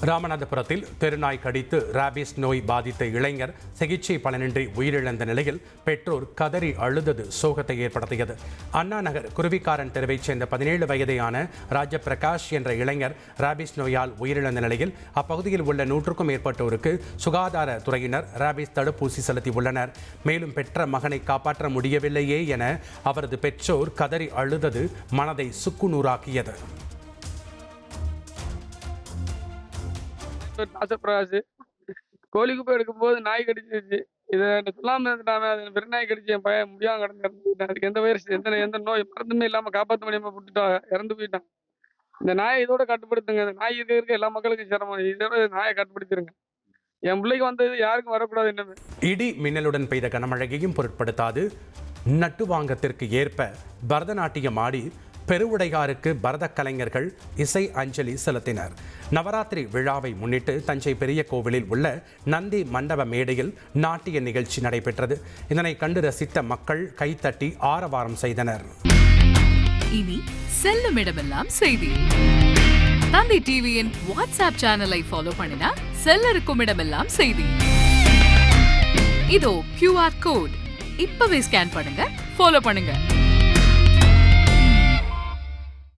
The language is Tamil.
ராமநாதபுரத்தில் தெருநாய் கடித்து ராபிஸ் நோய் பாதித்த இளைஞர் சிகிச்சை பலனின்றி உயிரிழந்த நிலையில் பெற்றோர் கதறி அழுதது சோகத்தை ஏற்படுத்தியது. அண்ணா நகர் குருவிக்காரன் தெருவைச் சேர்ந்த 17 வயதையான ராஜபிரகாஷ் என்ற இளைஞர் ராபிஸ் நோயால் உயிரிழந்த நிலையில் அப்பகுதியில் உள்ள 100க்கும் மேற்பட்டோருக்கு சுகாதார துறையினர் ராபிஸ் தடுப்பூசி செலுத்தியுள்ளனர். மேலும் பெற்ற மகனை காப்பாற்ற முடியவில்லையே என அவரது பெற்றோர் கதறி அழுதது மனதை சுக்குநூறாக்கியது. ராஜபிரகாஷ் கோழிக்கு போய் எடுக்கும்போது நாய் கடிச்சிருச்சு. இதை சொல்லாம வெறும் நாய் கடிச்சு என் பையன் முடியாம கிடந்து அதுக்கு எந்த வைரஸ் எந்த நோய் மருந்துமே இல்லாம காப்பாற்ற முடியாம விட்டுட்டாங்க, இறந்து போயிட்டான். இந்த நாயை இதோட கட்டுப்படுத்துங்க. இந்த நாய் இருக்க எல்லா மக்களுக்கும் சிரமம். இதோட நாயை கட்டுப்படுத்திருங்க. என் பிள்ளைக்கு வந்தது யாருக்கும் வரக்கூடாது. என்னமே இடி மின்னலுடன் பெய்த கனமழையையும் பொருட்படுத்தாது நட்டுவாங்கத்திற்கு ஏற்ப பரதநாட்டியம் ஆடி பெருவுடையாருக்கு பரத கலைஞர்கள் இசை அஞ்சலி செலுத்தினர். நவராத்திரி விழாவை முன்னிட்டு தஞ்சை பெரிய கோவிலில் உள்ள நந்தி மண்டப மேடையில் நாட்டிய நிகழ்ச்சி நடைபெற்றது. இதனை கண்டு ரசித்த மக்கள் கைத்தட்டி ஆரவாரம் செய்தனர். இனி செல்லும் இடமெல்லாம் செய்தி. தந்தி டிவியின் வாட்ஸ்அப் சேனலை ஃபாலோ பண்ணினா செல்ல இருக்கும் இடமெல்லாம் செய்தி. இதோ QR கோட் இப்பவே ஸ்கேன் பண்ணுங்க, ஃபாலோ பண்ணுங்க.